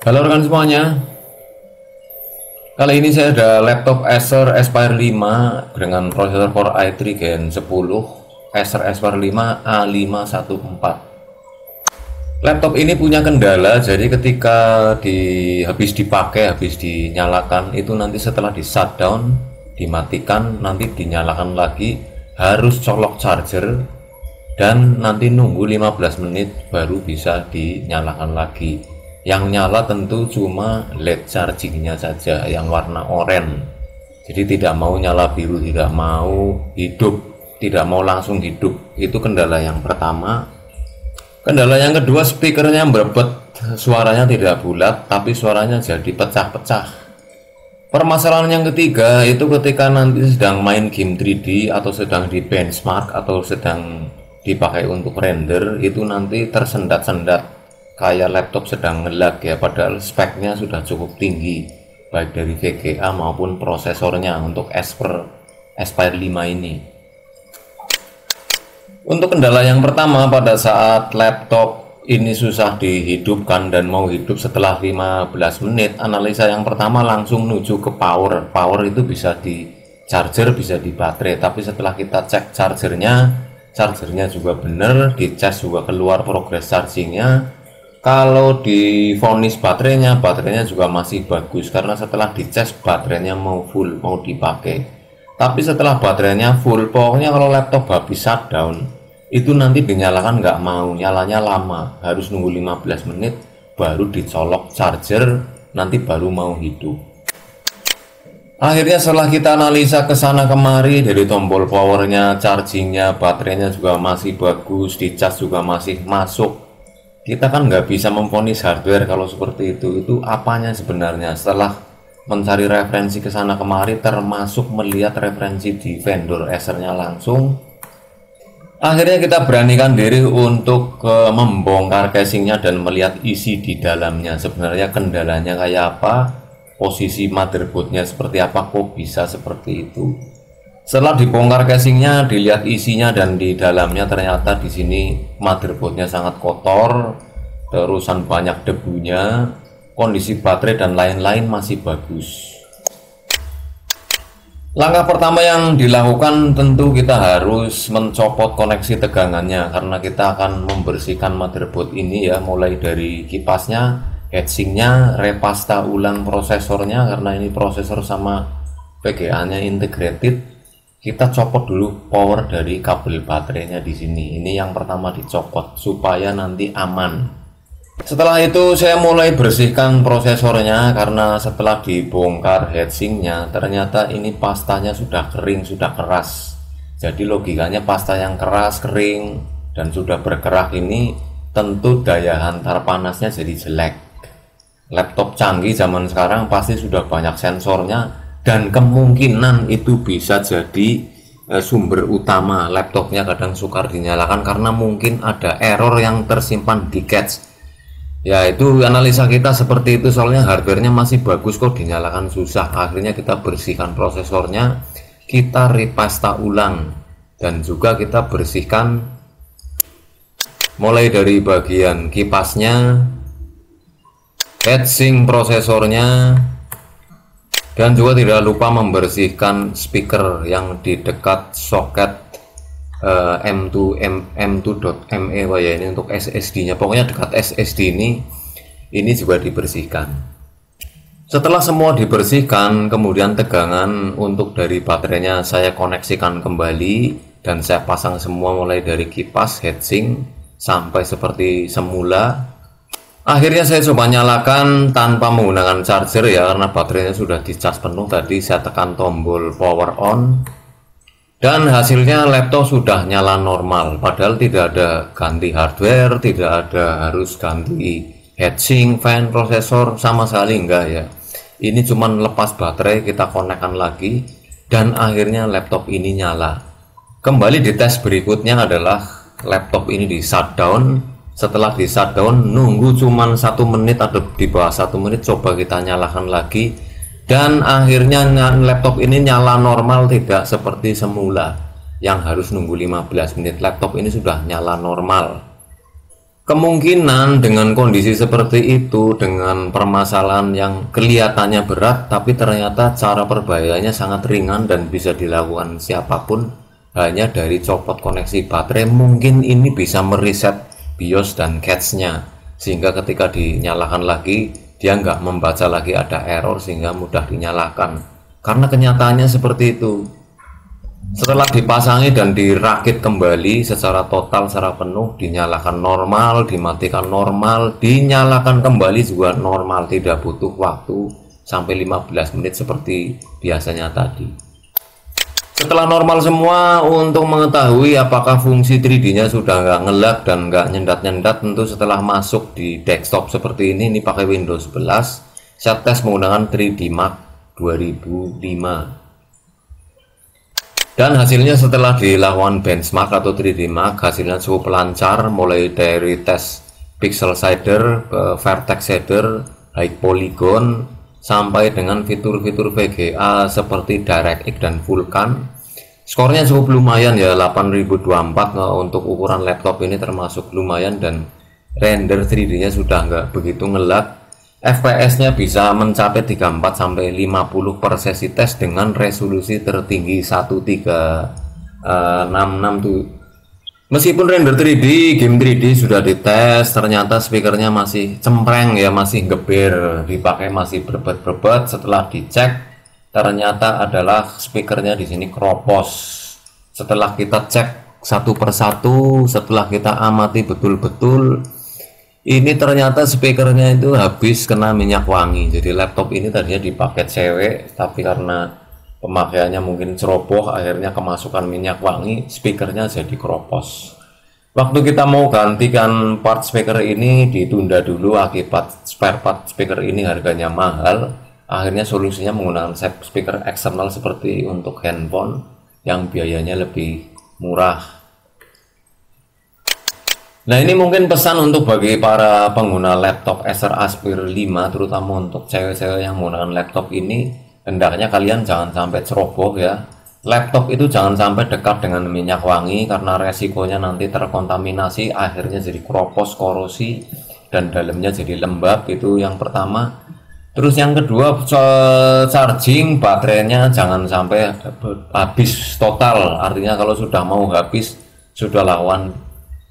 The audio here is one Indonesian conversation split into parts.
Halo rekan semuanya, kali ini saya ada laptop Acer Aspire 5 dengan prosesor Core i3 Gen 10 Acer Aspire 5 A514. Laptop ini punya kendala, jadi ketika habis dipakai, habis dinyalakan, itu nanti setelah di shutdown, dimatikan, nanti dinyalakan lagi, harus colok charger, dan nanti nunggu 15 menit baru bisa dinyalakan lagi. Yang nyala tentu cuma LED chargingnya saja yang warna oranye, jadi tidak mau nyala biru, tidak mau hidup, tidak mau langsung hidup. Itu kendala yang pertama. Kendala yang kedua, speakernya berbet, suaranya tidak bulat tapi suaranya jadi pecah-pecah. Permasalahan yang ketiga itu ketika nanti sedang main game 3D atau sedang di benchmark atau sedang dipakai untuk render, itu nanti tersendat-sendat kayak laptop sedang nge-lag ya, padahal speknya sudah cukup tinggi baik dari VGA maupun prosesornya untuk Aspire 5 ini. Untuk kendala yang pertama, pada saat laptop ini susah dihidupkan dan mau hidup setelah 15 menit, analisa yang pertama langsung menuju ke power. Power itu bisa di charger, bisa di baterai, tapi setelah kita cek chargernya juga benar, dicas juga keluar progress chargingnya. Kalau di vonis baterainya juga masih bagus, karena setelah dicas baterainya mau full, mau dipakai. Tapi setelah baterainya full, pokoknya kalau laptop habis shutdown, itu nanti dinyalakan nggak mau, nyalanya lama, harus nunggu 15 menit baru dicolok charger, nanti baru mau hidup. Akhirnya setelah kita analisa ke sana kemari, dari tombol powernya, chargingnya, baterainya juga masih bagus, dicas juga masih masuk. Kita kan nggak bisa memvonis hardware kalau seperti itu apanya sebenarnya. Setelah mencari referensi ke sana kemari, termasuk melihat referensi di vendor Acernya langsung, akhirnya kita beranikan diri untuk membongkar casingnya dan melihat isi di dalamnya. Sebenarnya kendalanya kayak apa, posisi motherboardnya seperti apa, kok bisa seperti itu. Setelah dibongkar casingnya, dilihat isinya, dan di dalamnya ternyata di sini motherboardnya sangat kotor, terusan banyak debunya, kondisi baterai dan lain-lain masih bagus. Langkah pertama yang dilakukan tentu kita harus mencopot koneksi tegangannya, karena kita akan membersihkan motherboard ini ya, mulai dari kipasnya, heatsinknya, repasta ulang prosesornya, karena ini prosesor sama VGA nya integrated. Kita copot dulu power dari kabel baterainya di sini. Ini yang pertama dicopot supaya nanti aman. Setelah itu saya mulai bersihkan prosesornya, karena setelah dibongkar heatsinknya ternyata ini pastanya sudah kering, sudah keras. Jadi logikanya pasta yang keras, kering, dan sudah berkerak ini tentu daya hantar panasnya jadi jelek. Laptop canggih zaman sekarang pasti sudah banyak sensornya, dan kemungkinan itu bisa jadi sumber utama laptopnya kadang sukar dinyalakan karena mungkin ada error yang tersimpan di cache. Ya, itu analisa kita seperti itu, soalnya hardwarenya masih bagus kok dinyalakan susah. Akhirnya kita bersihkan prosesornya, kita repasta ulang, dan juga kita bersihkan mulai dari bagian kipasnya, heatsink prosesornya, dan juga tidak lupa membersihkan speaker yang di dekat soket M2.ME ya, ini untuk SSD nya, pokoknya dekat SSD ini juga dibersihkan. Setelah semua dibersihkan, kemudian tegangan untuk dari baterainya saya koneksikan kembali dan saya pasang semua mulai dari kipas, heatsink sampai seperti semula. Akhirnya saya coba nyalakan tanpa menggunakan charger ya, karena baterainya sudah dicas penuh. Tadi saya tekan tombol power on dan hasilnya laptop sudah nyala normal, padahal tidak ada ganti hardware, tidak ada harus ganti heatsink, fan, prosesor, sama sekali enggak ya. Ini cuman lepas baterai, kita konekkan lagi, dan akhirnya laptop ini nyala. Kembali di tes berikutnya adalah laptop ini di shutdown. Setelah di shutdown, nunggu cuman 1 menit atau di bawah 1 menit, coba kita nyalakan lagi, dan akhirnya laptop ini nyala normal, tidak seperti semula yang harus nunggu 15 menit. Laptop ini sudah nyala normal. Kemungkinan dengan kondisi seperti itu, dengan permasalahan yang kelihatannya berat, tapi ternyata cara perbaikannya sangat ringan dan bisa dilakukan siapapun, hanya dari copot koneksi baterai, mungkin ini bisa mereset BIOS dan cache-nya, sehingga ketika dinyalakan lagi, dia nggak membaca lagi ada error sehingga mudah dinyalakan. Karena kenyataannya seperti itu. Setelah dipasangi dan dirakit kembali secara total, secara penuh, dinyalakan normal, dimatikan normal, dinyalakan kembali juga normal, tidak butuh waktu sampai 15 menit seperti biasanya tadi. Setelah normal semua, untuk mengetahui apakah fungsi 3D-nya sudah nggak ngelag dan nggak nyendat-nyendat, tentu setelah masuk di desktop seperti ini pakai Windows 11, saya tes menggunakan 3D Mark 2005. Dan hasilnya setelah dilakukan benchmark atau 3D Mark, hasilnya cukup lancar, mulai dari tes pixel shader, vertex shader, high polygon, sampai dengan fitur-fitur VGA seperti DirectX dan Vulkan. Skornya cukup lumayan ya, 8024 untuk ukuran laptop ini termasuk lumayan, dan render 3D-nya sudah nggak begitu ngelag. FPS-nya bisa mencapai 34 sampai 50 per sesi tes dengan resolusi tertinggi 1366 tuh. Meskipun render 3D, game 3D sudah dites, ternyata speakernya masih cempreng ya, masih geber, dipakai masih berbet-berbet. Setelah dicek, ternyata adalah speakernya di sini kropos. Setelah kita cek satu persatu, setelah kita amati betul-betul, ini ternyata speakernya itu habis kena minyak wangi. Jadi laptop ini tadinya dipakai cewek, tapi karena pemakaiannya mungkin ceroboh, akhirnya kemasukan minyak wangi, speakernya jadi kropos. Waktu kita mau gantikan part speaker ini ditunda dulu akibat spare part speaker ini harganya mahal. Akhirnya solusinya menggunakan speaker eksternal seperti untuk handphone yang biayanya lebih murah. Nah, ini mungkin pesan untuk bagi para pengguna laptop Acer Aspire 5, terutama untuk cewek-cewek yang menggunakan laptop ini, hendaknya kalian jangan sampai ceroboh ya. Laptop itu jangan sampai dekat dengan minyak wangi, karena resikonya nanti terkontaminasi, akhirnya jadi kropos, korosi, dan dalamnya jadi lembab. Itu yang pertama. Terus yang kedua, charging baterainya jangan sampai habis total. Artinya kalau sudah mau habis, sudah lawan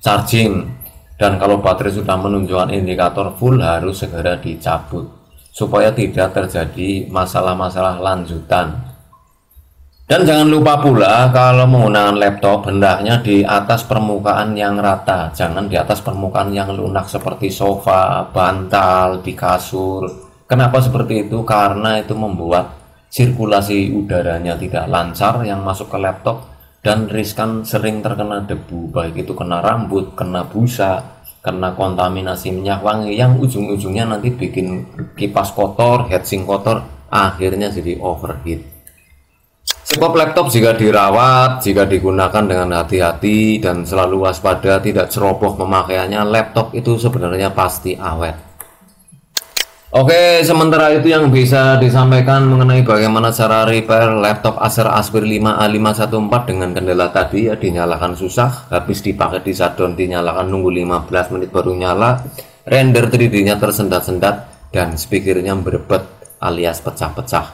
charging, dan kalau baterai sudah menunjukkan indikator full harus segera dicabut supaya tidak terjadi masalah-masalah lanjutan. Dan jangan lupa pula kalau menggunakan laptop hendaknya di atas permukaan yang rata, jangan di atas permukaan yang lunak seperti sofa, bantal, di kasur. Kenapa seperti itu? Karena itu membuat sirkulasi udaranya tidak lancar yang masuk ke laptop, dan riskan sering terkena debu, baik itu kena rambut, kena busa, kena kontaminasi minyak wangi yang ujung-ujungnya nanti bikin kipas kotor, heatsink kotor, akhirnya jadi overheat. Sebab laptop jika dirawat, jika digunakan dengan hati-hati dan selalu waspada, tidak ceroboh pemakaiannya, laptop itu sebenarnya pasti awet. Oke, sementara itu yang bisa disampaikan mengenai bagaimana cara repair laptop Acer Aspire 5 A514 dengan kendala tadi ya, dinyalakan susah, habis dipakai di shutdown, dinyalakan nunggu 15 menit baru nyala, render 3D-nya tersendat-sendat, dan speakernya berbet alias pecah-pecah.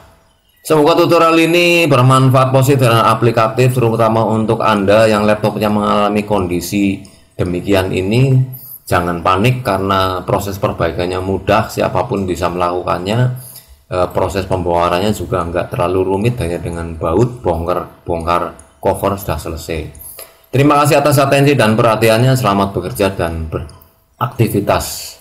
Semoga tutorial ini bermanfaat positif dan aplikatif, terutama untuk Anda yang laptopnya mengalami kondisi demikian ini. Jangan panik karena proses perbaikannya mudah, siapapun bisa melakukannya. Proses pembongkarannya juga nggak terlalu rumit, hanya dengan baut, bongkar cover sudah selesai. Terima kasih atas atensi dan perhatiannya, selamat bekerja dan beraktivitas.